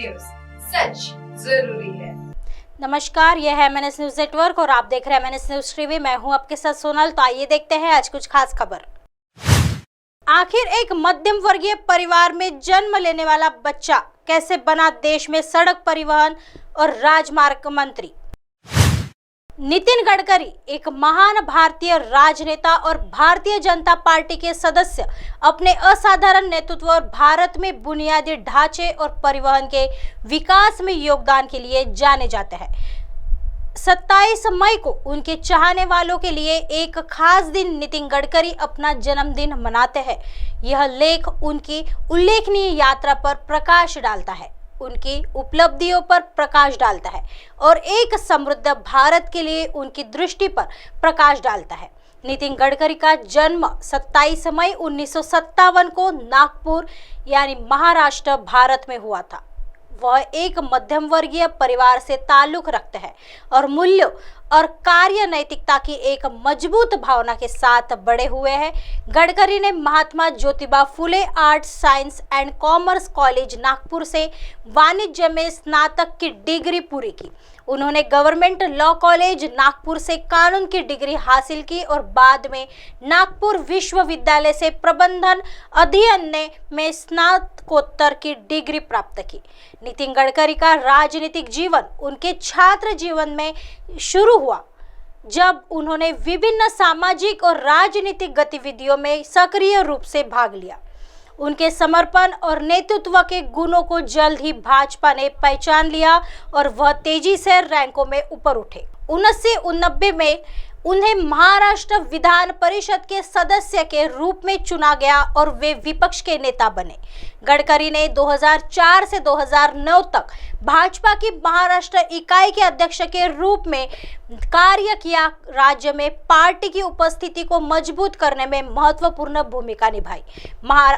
News, सच जरूरी है। नमस्कार, यह है MNS न्यूज नेटवर्क और आप देख रहे हैं MNS न्यूज टीवी। मैं हूं आपके साथ सोनल। तो आइए देखते हैं आज कुछ खास खबर। आखिर एक मध्यम वर्गीय परिवार में जन्म लेने वाला बच्चा कैसे बना देश में सड़क परिवहन और राजमार्ग मंत्री। नितिन गडकरी एक महान भारतीय राजनेता और भारतीय जनता पार्टी के सदस्य अपने असाधारण नेतृत्व और भारत में बुनियादी ढांचे और परिवहन के विकास में योगदान के लिए जाने जाते हैं। 27 मई को उनके चाहने वालों के लिए एक खास दिन नितिन गडकरी अपना जन्मदिन मनाते हैं। यह लेख उनकी उल्लेखनीय यात्रा पर प्रकाश डालता है, उनकी उपलब्धियों पर प्रकाश डालता है और एक समृद्ध भारत के लिए उनकी दृष्टि पर प्रकाश डालता है। नितिन गडकरी का जन्म 27 मई 1957 को नागपुर यानी महाराष्ट्र, भारत में हुआ था। वह एक मध्यम वर्गीय परिवार से ताल्लुक रखते हैं और मूल्यों और कार्य नैतिकता की एक मजबूत भावना के साथ बड़े हुए हैं। गडकरी ने Mahatma Jyotiba Phule arts science and commerce college Nagpur से वाणिज्य में स्नातक की डिग्री पूरी की। उन्होंने गवर्नमेंट लॉ कॉलेज नागपुर से कानून की डिग्री हासिल की और बाद में नागपुर विश्वविद्यालय से प्रबंधन अध्ययन में स्नातकोत्तर की डिग्री प्राप्त की। नितिन गडकरी का राजनीतिक जीवन उनके छात्र जीवन में शुरू हुआ, जब उन्होंने विभिन्न सामाजिक और राजनीतिक गतिविधियों में सक्रिय रूप से भाग लिया। उनके समर्पण और नेतृत्व के गुणों को जल्द ही भाजपा ने पहचान लिया और वह तेजी से रैंकों में ऊपर उठे। 1989 में उन्हें महाराष्ट्र विधान परिषद के सदस्य के रूप में चुना गया और वे विपक्ष के नेता बने। गडकरी ने 2004 से 2009 तक भाजपा की महाराष्ट्र इकाई के अध्यक्ष के रूप में कार्य किया। राज्य में पार्टी की उपस्थिति को मजबूत करने में महत्वपूर्ण भूमिका निभाई।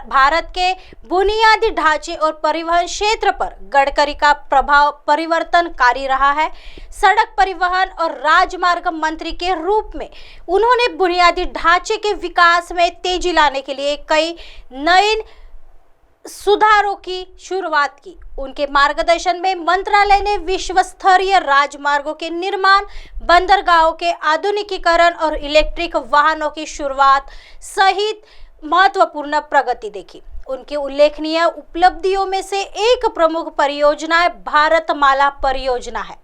भारत के बुनियादी ढांचे और परिवहन क्षेत्र पर गडकरी का प्रभाव परिवर्तनकारी रहा है। सड़क परिवहन और राजमार्ग मंत्री के रूप में उन्होंने बुनियादी ढांचे के विकास में तेजी लाने के लिए कई नए सुधारों की शुरुआत की। उनके मार्गदर्शन में मंत्रालय ने विश्व स्तरीय राजमार्गों के निर्माण, बंदरगाहों के आधुनिकीकरण और इलेक्ट्रिक वाहनों की शुरुआत सहित महत्वपूर्ण प्रगति देखी। उनकी उल्लेखनीय उपलब्धियों में से एक प्रमुख परियोजना भारतमाला परियोजना है,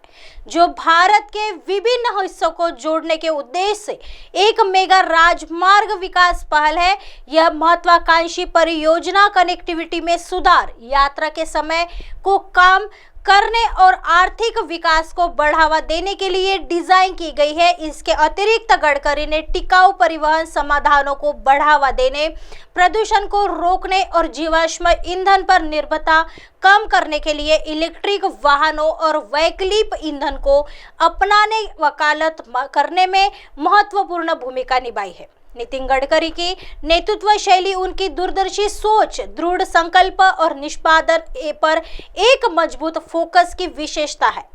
जो भारत के विभिन्न हिस्सों को जोड़ने के उद्देश्य से एक मेगा राजमार्ग विकास पहल है। यह महत्वाकांक्षी परियोजना कनेक्टिविटी में सुधार, यात्रा के समय को कम करने और आर्थिक विकास को बढ़ावा देने के लिए डिजाइन की गई है। इसके अतिरिक्त गडकरी ने टिकाऊ परिवहन समाधानों को बढ़ावा देने, प्रदूषण को रोकने और जीवाश्म ईंधन पर निर्भरता कम करने के लिए इलेक्ट्रिक वाहनों और वैकल्पिक ईंधन को अपनाने वकालत करने में महत्वपूर्ण भूमिका निभाई है। नितिन गडकरी की नेतृत्व शैली, उनकी दूरदर्शी सोच, दृढ़ संकल्प और निष्पादन पर एक मजबूत फोकस की विशेषता है।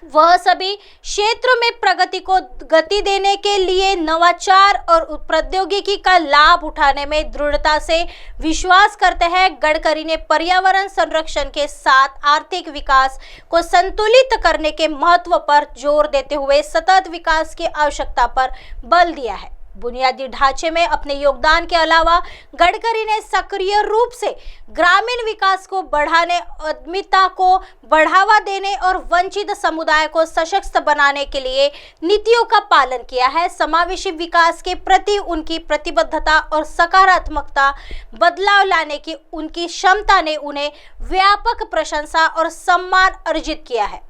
वह सभी क्षेत्रों में प्रगति को गति देने के लिए नवाचार और प्रौद्योगिकी का लाभ उठाने में दृढ़ता से विश्वास करते हैं। गडकरी ने पर्यावरण संरक्षण के साथ आर्थिक विकास को संतुलित करने के महत्व पर जोर देते हुए सतत विकास की आवश्यकता पर बल दिया है। बुनियादी ढांचे में अपने योगदान के अलावा गडकरी ने सक्रिय रूप से ग्रामीण विकास को बढ़ाने, उद्यमिता को बढ़ावा देने और वंचित समुदाय को सशक्त बनाने के लिए नीतियों का पालन किया है। समावेशी विकास के प्रति उनकी प्रतिबद्धता और सकारात्मकता बदलाव लाने की उनकी क्षमता ने उन्हें व्यापक प्रशंसा और सम्मान अर्जित किया है।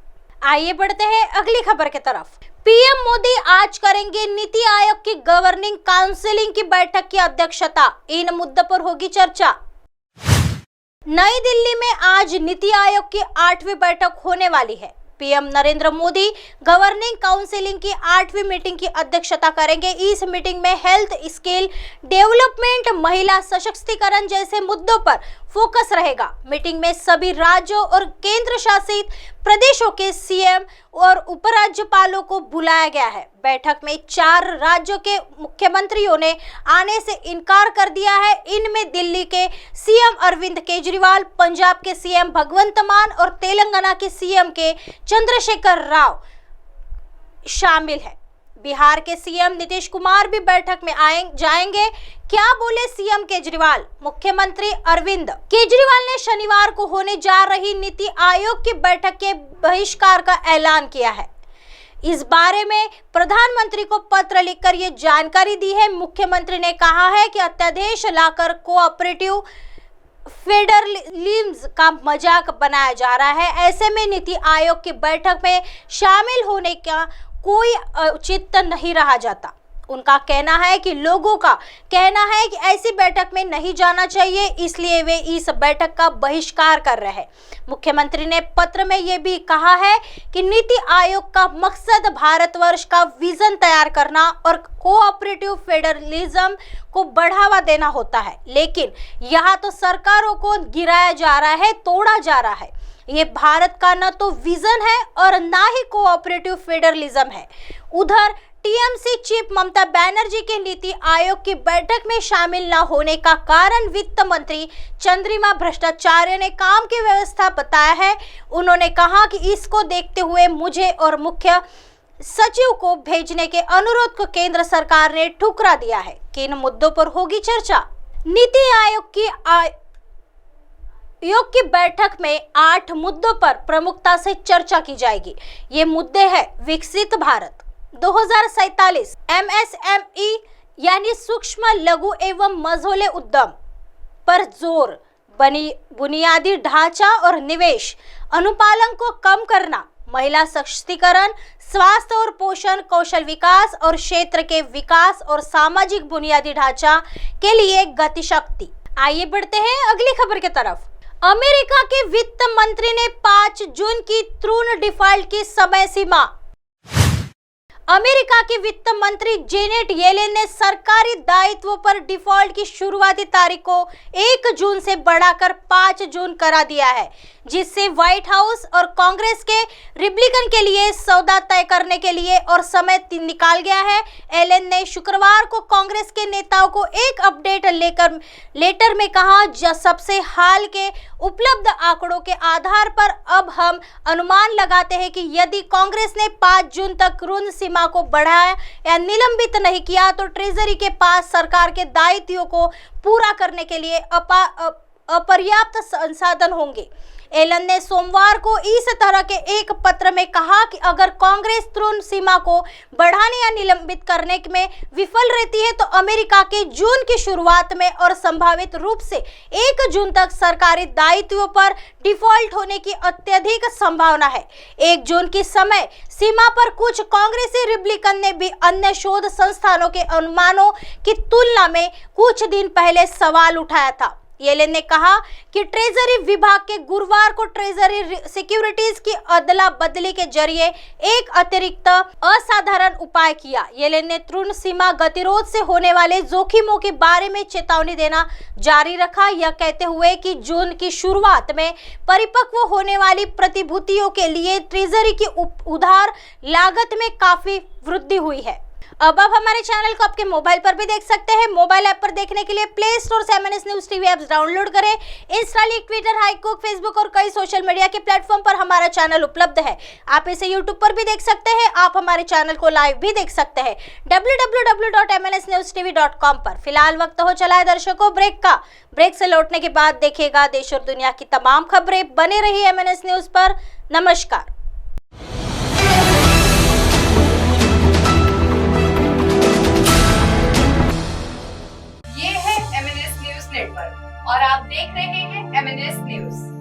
आइए बढ़ते हैं अगली खबर की तरफ। पीएम मोदी आज करेंगे नीति आयोग की गवर्निंग काउंसिल की बैठक की अध्यक्षता। इन मुद्दों पर होगी चर्चा। नई दिल्ली में आज नीति आयोग की 8वीं बैठक होने वाली है। PM Narendra Modi governing council की 8वीं मीटिंग की अध्यक्षता करेंगे। इस मीटिंग में हेल्थ स्किल डेवलपमेंट, महिला सशक्तिकरण जैसे मुद्दों पर फोकस रहेगा। मीटिंग में सभी राज्यों और केंद्र शासित प्रदेशों के सीएम और उपराज्यपालों को बुलाया गया है। बैठक में 4 राज्यों के मुख्यमंत्रियों ने आने से इनकार कर दिया है। इनमें दिल्ली के सीएम अरविंद केजरीवाल, पंजाब के सीएम भगवंत मान और तेलंगाना के सीएम के चंद्रशेखर राव शामिल है। बिहार के सीएम नीतीश कुमार भी बैठक में जाएंगे। क्या बोले सीएम केजरीवाल? मुख्यमंत्री अरविंद केजरीवाल ने शनिवार को होने जा रही नीति आयोग की बैठक के बहिष्कार का ऐलान किया है। इस बारे में प्रधानमंत्री को पत्र लिखकर ये जानकारी दी है। मुख्यमंत्री ने कहा है कि अध्यादेश लाकर कोऑपरेटिव फेडरलिज्म का मजाक बनाया जा रहा है। ऐसे में नीति आयोग की बैठक में शामिल होने का कोई औचित्य नहीं रहा जाता। उनका कहना है कि लोगों का कहना है कि ऐसी बैठक में नहीं जाना चाहिए, इसलिए वे इस बैठक का बहिष्कार कर रहे हैं। मुख्यमंत्री ने पत्र में यह भी कहा है कि नीति आयोग का मकसद भारतवर्ष का विजन तैयार करना और कोऑपरेटिव फेडरलिज्म को बढ़ावा देना होता है, लेकिन यहाँ तो सरकारों को गिराया जा रहा है, तोड़ा जा रहा है। ये भारत का न तो विजन है और ना ही कोऑपरेटिव फेडरलिज्म है। उधर टीएमसी चीफ ममता बनर्जी के नीति आयोग की बैठक में शामिल न होने का कारण वित्त मंत्री चंद्रिमा भट्टाचार्य ने काम की व्यवस्था बताया है। उन्होंने कहा कि इसको देखते हुए मुझे और मुख्य सचिव को भेजने के अनुरोध को केंद्र सरकार ने ठुकरा दिया है। किन मुद्दों पर होगी चर्चा? नीति आयोग की बैठक में 8 मुद्दों पर प्रमुखता से चर्चा की जाएगी। ये मुद्दे हैं: विकसित भारत 2047, MSME यानी सूक्ष्म लघु एवं मझोले उद्यम पर जोर, बुनियादी ढांचा और निवेश अनुपालन को कम करना, महिला सशक्तिकरण, स्वास्थ्य और पोषण, कौशल विकास और क्षेत्र के विकास और सामाजिक बुनियादी ढांचा के लिए गतिशक्ति। आइए बढ़ते हैं अगली खबर की तरफ। अमेरिका के वित्त मंत्री ने 5 जून की तृण डिफॉल्ट की समय सीमा। अमेरिका की वित्त मंत्री जेनेट येलेन ने सरकारी दायित्वों पर डिफॉल्ट की शुरुआती तारीख को 1 जून से बढ़ाकर 5 जून करा दिया है, जिससे व्हाइट हाउस और कांग्रेस के रिपब्लिकन के लिए सौदा तय करने के लिए और समय निकाल गया है। येलेन ने शुक्रवार को कांग्रेस के नेताओं को एक अपडेट लेटर में कहा, सबसे हाल के उपलब्ध आंकड़ों के आधार पर अब हम अनुमान लगाते हैं कि यदि कांग्रेस ने 5 जून तक ऋण सीमा को बढ़ाया या निलंबित नहीं किया तो ट्रेजरी के पास सरकार के दायित्वों को पूरा करने के लिए अपर्याप्त संसाधन होंगे। एलन ने सोमवार को इस तरह के एक पत्र में कहा कि अगर कांग्रेस ऋण सीमा को बढ़ाने या निलंबित करने में विफल रहती है तो अमेरिका के जून की शुरुआत में और संभावित रूप से 1 जून तक सरकारी दायित्वों पर डिफॉल्ट होने की अत्यधिक संभावना है। 1 जून की समय सीमा पर कुछ कांग्रेसी रिपब्लिकन ने भी अन्य शोध संस्थानों के अनुमानों की तुलना में कुछ दिन पहले सवाल उठाया था। येलेन ने कहा कि ट्रेजरी विभाग के गुरुवार को ट्रेजरी सिक्योरिटीज की अदला बदली के जरिए एक अतिरिक्त असाधारण उपाय किया। येलेन ने ऋण सीमा गतिरोध से होने वाले जोखिमों के बारे में चेतावनी देना जारी रखा, यह कहते हुए कि जून की शुरुआत में परिपक्व होने वाली प्रतिभूतियों के लिए ट्रेजरी की उधार लागत में काफी वृद्धि हुई है। अब आप हमारे चैनल को आपके मोबाइल पर भी देख सकते हैं। मोबाइल ऐप पर देखने के लिए प्ले स्टोर से MNS news TV apps download करें। इंस्टा, ट्विटर, हाईकुक, फेसबुक और कई सोशल मीडिया के प्लेटफॉर्म पर हमारा चैनल उपलब्ध है। आप इसे यूट्यूब पर भी देख सकते हैं। आप हमारे चैनल को लाइव भी देख सकते हैं www.mnsnewstv.com पर। फिलहाल वक्त हो चला है दर्शकों ब्रेक का। ब्रेक से लौटने के बाद देखिएगा देश और दुनिया की तमाम खबरें। बने रहिए MNS न्यूज पर। नमस्कार। और आप देख रहे हैं MNS न्यूज।